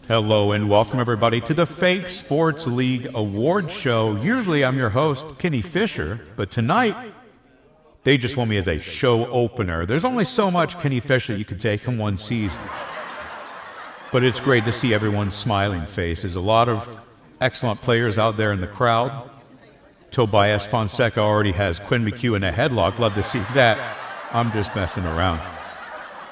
Hello and welcome everybody to the Fake Sports League Award Show. Usually I'm your host, Kenny Fisher, but tonight they just want me as a show opener. There's only so much Kenny Fisher you can take in one season. But it's great to see everyone's smiling faces. A lot of excellent players out there in the crowd. Tobias Fonseca already has Quinn McHugh in a headlock. Love to see that. I'm just messing around.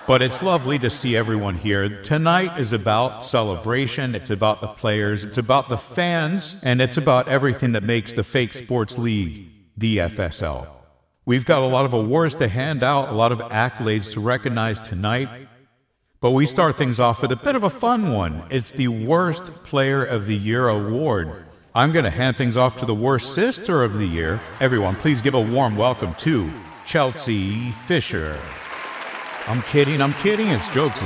But it's lovely to see everyone here. Tonight is about celebration, it's about the players, it's about the fans, and it's about everything that makes the Fake Sports League the FSL. We've got a lot of awards to hand out, a lot of accolades to recognize tonight, but we start things off with a bit of a fun one. It's the Worst Player of the Year award. I'm going to hand things off to the Worst Sister of the Year. Everyone, please give a warm welcome to Chelsea Fisher. I'm kidding. It's jokes.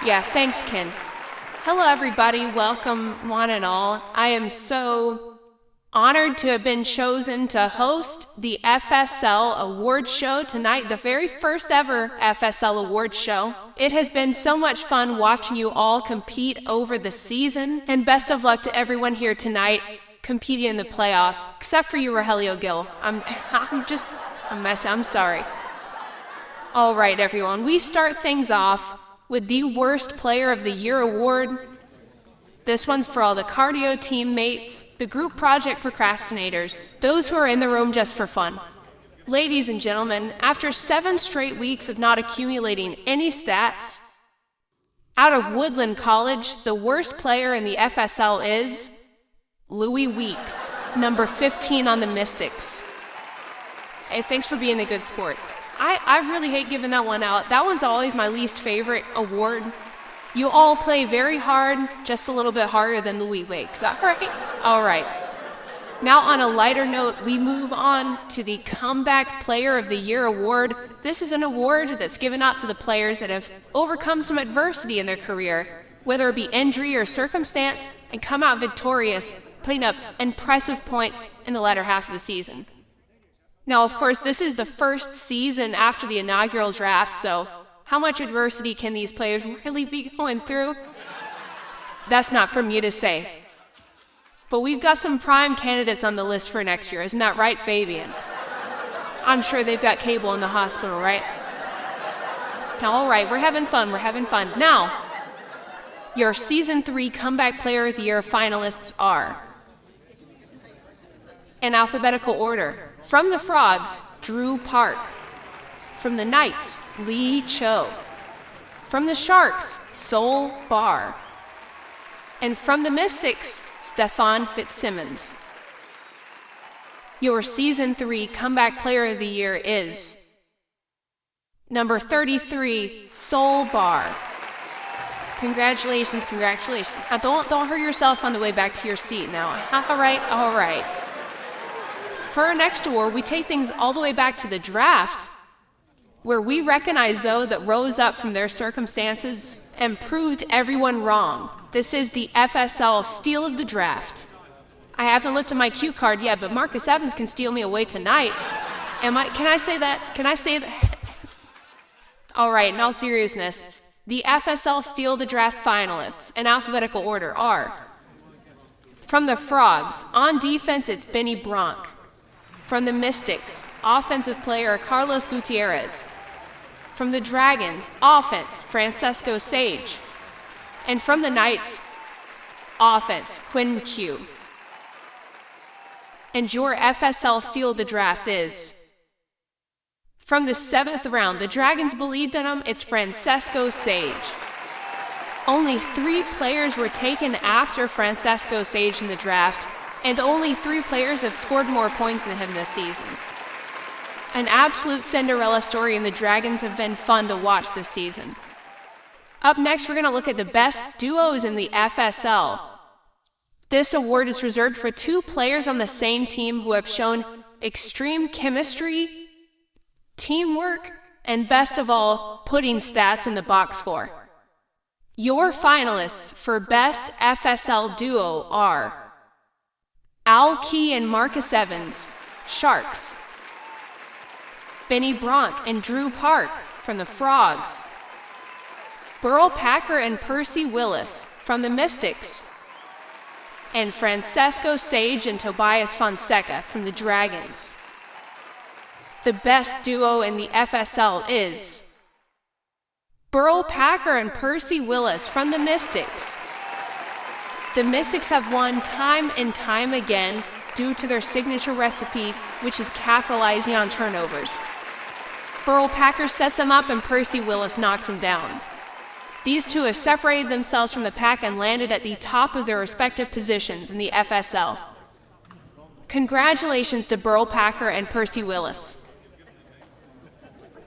Yeah, thanks, Ken. Hello, everybody. Welcome, one and all. I am so honored to have been chosen to host the FSL Award Show tonight, the very first ever FSL Award Show. It has been so much fun watching you all compete over the season, and best of luck to everyone here tonight competing in the playoffs, except for you, Rogelio Gil. I'm messing. I'm sorry. All right, everyone, we start things off with the Worst Player of the Year award. This one's for all the cardio teammates, the group project procrastinators, those who are in the room just for fun. Ladies and gentlemen, after 7 straight weeks of not accumulating any stats, out of Woodland College, the worst player in the FSL is Louis Weeks, number 15 on the Mystics. Hey, thanks for being a good sport. I really hate giving that one out. That one's always my least favorite award. You all play very hard, just a little bit harder than Louis Weeks. All right. Now on a lighter note, we move on to the Comeback Player of the Year award. This is an award that's given out to the players that have overcome some adversity in their career, whether it be injury or circumstance, and come out victorious, putting up impressive points in the latter half of the season. Now, of course, this is the first season after the inaugural draft, so how much adversity can these players really be going through? That's not for me to say. But we've got some prime candidates on the list for next year, isn't that right, Fabian? I'm sure they've got cable in the hospital, right? All right, we're having fun. Now, your Season 3 Comeback Player of the Year finalists are, in alphabetical order, from the Frogs, Drew Park. From the Knights, Lee Cho. From the Sharks, Sol Barr. And from the Mystics, Stefan Fitzsimmons. Your Season 3 Comeback Player of the Year is number 33, Sol Barr. Congratulations. Now don't hurt yourself on the way back to your seat now. All right. For our next award, we take things all the way back to the draft, where we recognize those that rose up from their circumstances and proved everyone wrong. This is the FSL Steal of the Draft. I haven't looked at my cue card yet, but Marcus Evans can steal me away tonight. Can I say that? All right, in all seriousness, the FSL Steal of the Draft finalists, in alphabetical order, are from the Frogs, on defense, it's Benny Bronk. From the Mystics, offensive player Carlos Gutierrez. From the Dragons, offense, Francesco Sage. And from the Knights, offense, Quinn McHugh. And your FSL Steal of the Draft is, from the 7th round, the Dragons believed in him, it's Francesco Sage. Only 3 players were taken after Francesco Sage in the draft, and only 3 players have scored more points than him this season. An absolute Cinderella story, and the Dragons have been fun to watch this season. Up next, we're going to look at the best duos in the FSL. This award is reserved for 2 players on the same team who have shown extreme chemistry, teamwork, and best of all, putting stats in the box score. Your finalists for Best FSL Duo are Al Key and Marcus Evans, Sharks. Benny Bronk and Drew Park from the Frogs. Burl Packer and Percy Willis from the Mystics, and Francesco Sage and Tobias Fonseca from the Dragons. The best duo in the FSL is Burl Packer and Percy Willis from the Mystics. The Mystics have won time and time again due to their signature recipe, which is capitalizing on turnovers. Burl Packer sets him up and Percy Willis knocks him down. These two have separated themselves from the pack and landed at the top of their respective positions in the FSL. Congratulations to Burl Packer and Percy Willis.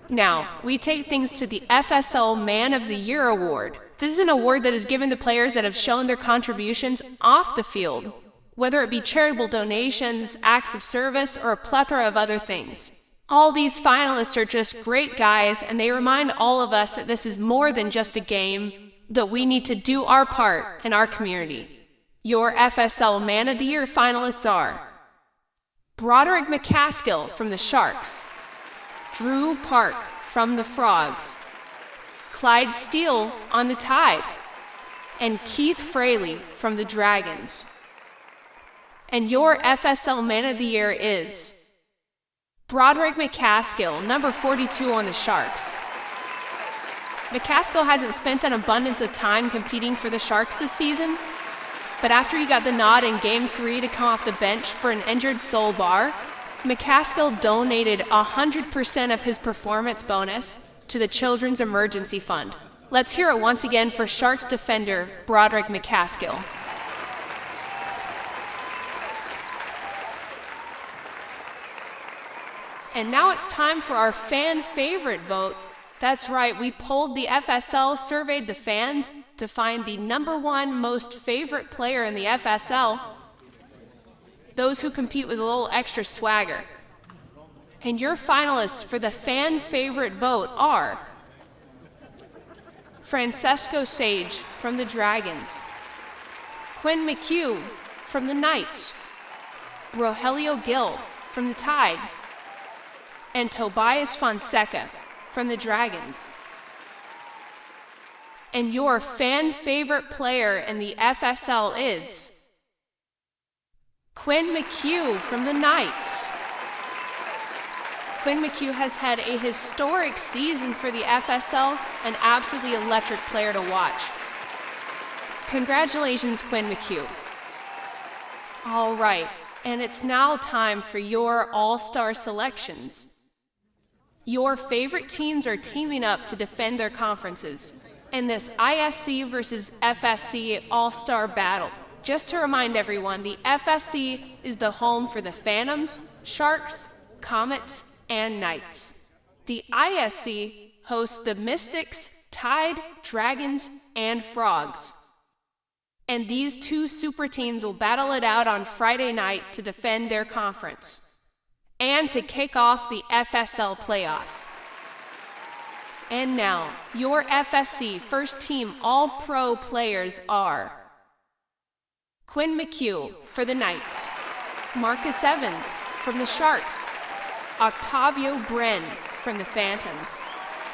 Now, we take things to the FSL Man of the Year award. This is an award that is given to players that have shown their contributions off the field, whether it be charitable donations, acts of service, or a plethora of other things. All these finalists are just great guys, and they remind all of us that this is more than just a game, that we need to do our part in our community. Your FSL Man of the Year finalists are Broderick McCaskill from the Sharks, Drew Park from the Frogs, Clyde Steele on the Tide, and Keith Fraley from the Dragons. And your FSL Man of the Year is Broderick McCaskill, number 42 on the Sharks. McCaskill hasn't spent an abundance of time competing for the Sharks this season, but after he got the nod in Game 3 to come off the bench for an injured Sol Bar, McCaskill donated 100% of his performance bonus to the Children's Emergency Fund. Let's hear it once again for Sharks defender Broderick McCaskill. And now it's time for our fan favorite vote. That's right, we polled the FSL, surveyed the fans to find the #1 most favorite player in the FSL, those who compete with a little extra swagger. And your finalists for the fan favorite vote are Francesco Sage from the Dragons, Quinn McHugh from the Knights, Rogelio Gil from the Tide, and Tobias Fonseca from the Dragons. And your fan favorite player in the FSL is Quinn McHugh from the Knights. Quinn McHugh has had a historic season for the FSL, an absolutely electric player to watch. Congratulations, Quinn McHugh. All right, and it's now time for your all-star selections. Your favorite teams are teaming up to defend their conferences in this ISC versus FSC All-Star Battle. Just to remind everyone, the FSC is the home for the Phantoms, Sharks, Comets, and Knights. The ISC hosts the Mystics, Tide, Dragons, and Frogs. And these two super teams will battle it out on Friday night to defend their conference and to kick off the FSL playoffs. And now, your FSC first team All-Pro players are Quinn McHugh for the Knights, Marcus Evans from the Sharks, Octavio Bren from the Phantoms,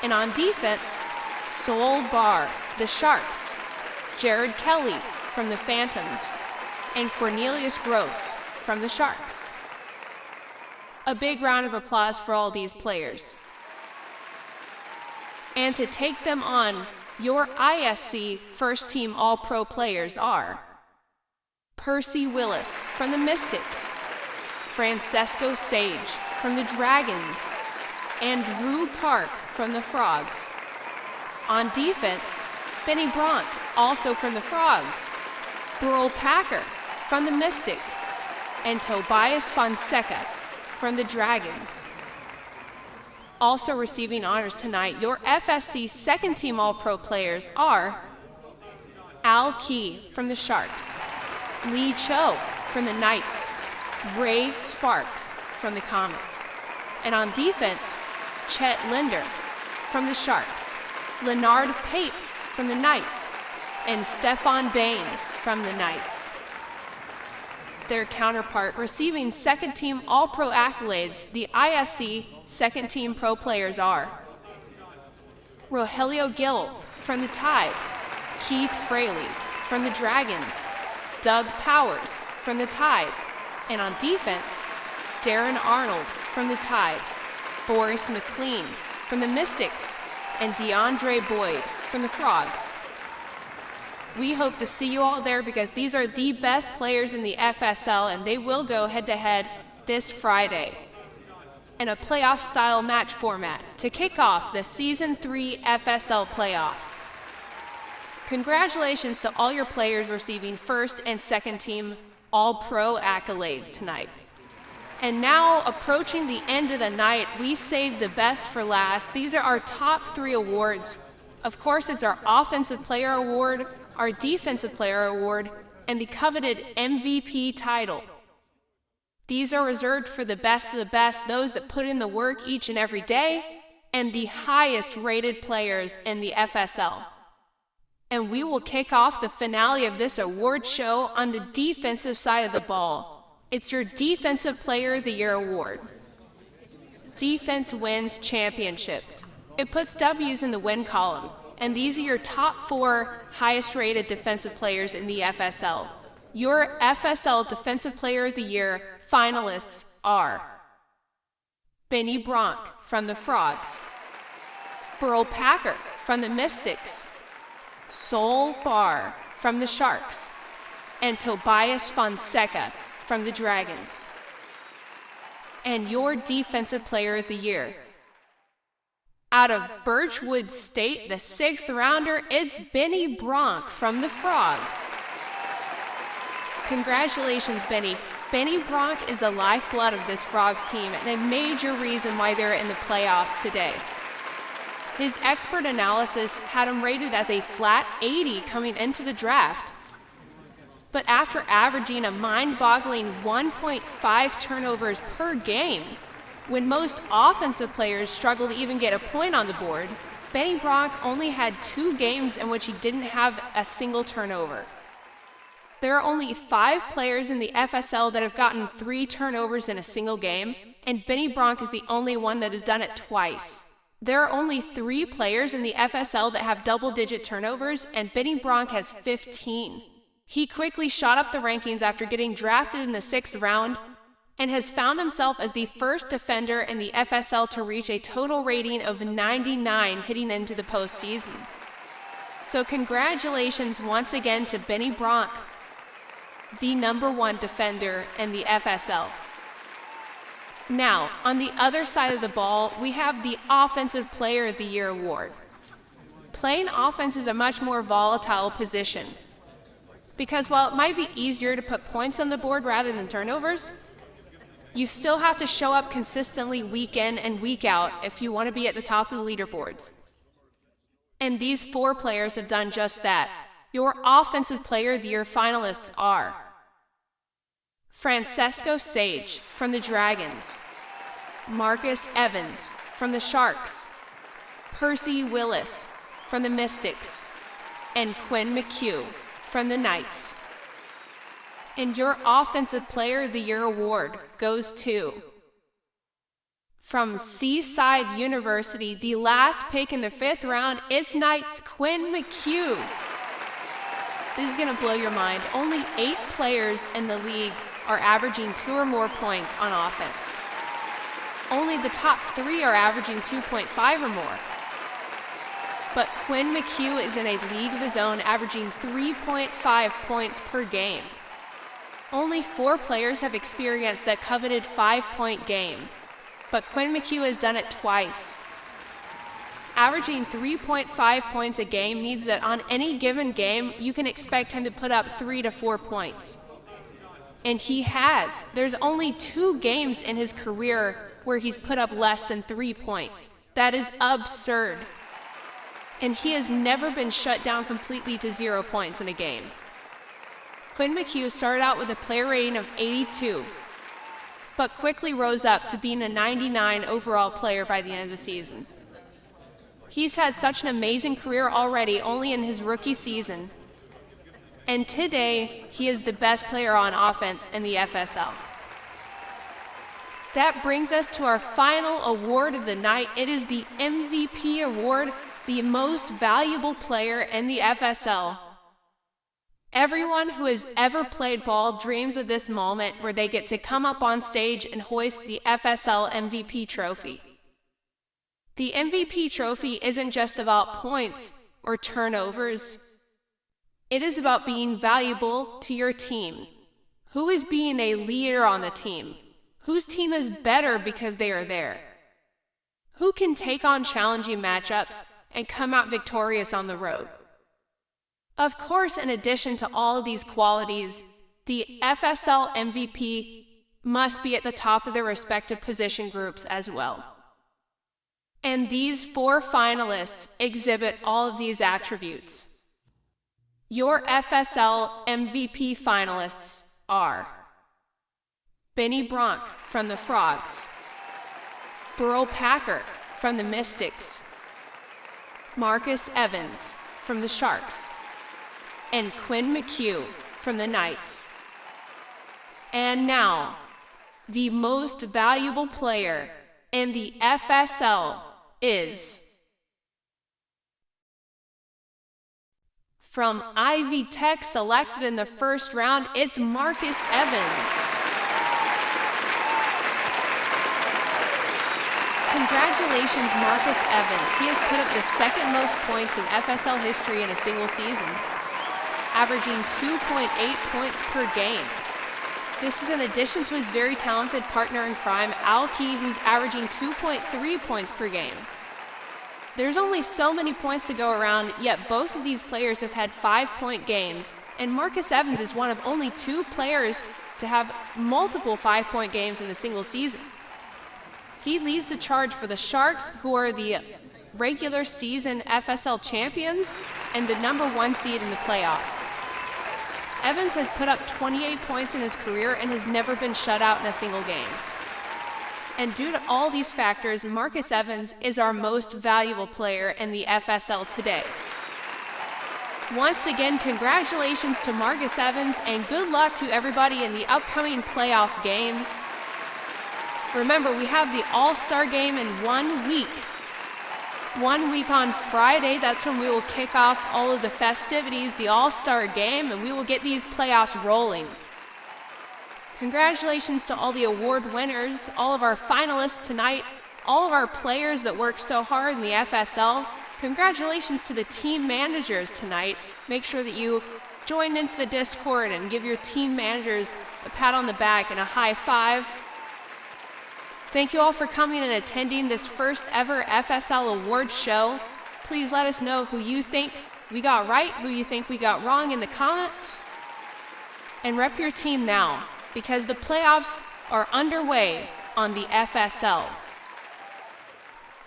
and on defense, Sol Bar, the Sharks, Jared Kelly from the Phantoms, and Cornelius Gross from the Sharks. A big round of applause for all these players. And to take them on, your ISC first team All-Pro players are Percy Willis from the Mystics, Francesco Sage from the Dragons, and Drew Park from the Frogs. On defense, Benny Bronk, also from the Frogs, Burl Packer from the Mystics, and Tobias Fonseca from the Dragons. Also receiving honors tonight, your FSC second team All-Pro players are Al Key from the Sharks, Lee Cho from the Knights, Ray Sparks from the Comets, and on defense, Chet Linder from the Sharks, Leonard Pape from the Knights, and Stefan Bain from the Knights. Their counterpart receiving second team All-Pro accolades, the ISC second team pro players are Rogelio Gil From the Tide, Keith Fraley. From the Dragons, Doug Powers. From the Tide. And on defense, Darren Arnold. From the Tide, Boris McLean. From the Mystics, and DeAndre Boyd. From the Frogs. We hope to see you all there because these are the best players in the FSL and they will go head-to-head this Friday in a playoff-style match format to kick off the Season 3 FSL playoffs. Congratulations to all your players receiving first and second team All-Pro accolades tonight. And now, approaching the end of the night, we saved the best for last. These are our top 3 awards. Of course, it's our Offensive Player Award, our Defensive Player Award, and the coveted MVP title. These are reserved for the best of the best, those that put in the work each and every day, and the highest rated players in the FSL. And we will kick off the finale of this award show on the defensive side of the ball. It's your Defensive Player of the Year award. Defense wins championships. It puts W's in the win column. And these are your top 4 highest rated defensive players in the FSL. Your FSL Defensive Player of the Year finalists are Benny Bronk from the Frogs, Burl Packer from the Mystics, Sol Barr from the Sharks, and Tobias Fonseca from the Dragons. And your Defensive Player of the Year. Out of Birchwood State, the 6th rounder, it's Benny Bronk from the Frogs. Congratulations, Benny. Benny Bronk is the lifeblood of this Frogs team and a major reason why they're in the playoffs today. His expert analysis had him rated as a flat 80 coming into the draft. But after averaging a mind-boggling 1.5 turnovers per game, when most offensive players struggle to even get a point on the board, Benny Bronk only had 2 games in which he didn't have a single turnover. There are only 5 players in the FSL that have gotten 3 turnovers in a single game, and Benny Bronk is the only one that has done it twice. There are only 3 players in the FSL that have double-digit turnovers, and Benny Bronk has 15. He quickly shot up the rankings after getting drafted in the 6th round, and has found himself as the first defender in the FSL to reach a total rating of 99 heading into the postseason. So congratulations once again to Benny Bronk, the #1 defender in the FSL. Now, on the other side of the ball, we have the Offensive Player of the Year award. Playing offense is a much more volatile position, because while it might be easier to put points on the board rather than turnovers, you still have to show up consistently week in and week out if you want to be at the top of the leaderboards. And these 4 players have done just that. Your Offensive Player of the Year finalists are Francesco Sage from the Dragons, Marcus Evans from the Sharks, Percy Willis from the Mystics, and Quinn McHugh from the Knights. And your Offensive Player of the Year award goes to, from Seaside University, the last pick in the 5th round, it's Knights' Quinn McHugh. This is going to blow your mind. Only 8 players in the league are averaging 2 or more points on offense. Only the top 3 are averaging 2.5 or more. But Quinn McHugh is in a league of his own, averaging 3.5 points per game. Only 4 players have experienced that coveted 5-point game, but Quinn McHugh has done it twice. Averaging 3.5 points a game means that on any given game, you can expect him to put up 3 to 4 points. And he has. There's only 2 games in his career where he's put up less than 3 points. That is absurd. And he has never been shut down completely to 0 points in a game. Quinn McHugh started out with a player rating of 82, but quickly rose up to being a 99 overall player by the end of the season. He's had such an amazing career already, only in his rookie season. And today, he is the best player on offense in the FSL. That brings us to our final award of the night. It is the MVP award the most valuable player in the FSL. Everyone who has ever played ball dreams of this moment where they get to come up on stage and hoist the FSL MVP trophy. The MVP trophy isn't just about points or turnovers. It is about being valuable to your team. Who is being a leader on the team? Whose team is better because they are there? Who can take on challenging matchups and come out victorious on the road? Of course, in addition to all of these qualities, the FSL MVP must be at the top of their respective position groups as well. And these 4 finalists exhibit all of these attributes. Your FSL MVP finalists are Benny Bronk from the Frogs, Burl Packer from the Mystics, Marcus Evans from the Sharks, and Quinn McHugh from the Knights. And now, the most valuable player in the FSL is from Ivy Tech, selected in the first round, it's Marcus Evans. Congratulations, Marcus Evans. He has put up the second most points in FSL history in a single season, averaging 2.8 points per game. This is in addition to his very talented partner in crime, Al Key, who's averaging 2.3 points per game. There's only so many points to go around, yet both of these players have had 5-point games, and Marcus Evans is one of only 2 players to have multiple 5-point games in a single season. He leads the charge for the Sharks, who are the regular season FSL champions and the #1 seed in the playoffs. Evans has put up 28 points in his career and has never been shut out in a single game. And due to all these factors, Marcus Evans is our most valuable player in the FSL today. Once again, congratulations to Marcus Evans and good luck to everybody in the upcoming playoff games. Remember, we have the All-Star game in 1 week. 1 week on Friday, that's when we will kick off all of the festivities, the All-Star game, and we will get these playoffs rolling. Congratulations to all the award winners, all of our finalists tonight, all of our players that worked so hard in the FSL. Congratulations to the team managers tonight. Make sure that you join into the Discord and give your team managers a pat on the back and a high five. Thank you all for coming and attending this first ever FSL Awards show. Please let us know who you think we got right, who you think we got wrong in the comments. And rep your team now, because the playoffs are underway on the FSL.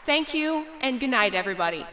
Thank you, and good night, everybody.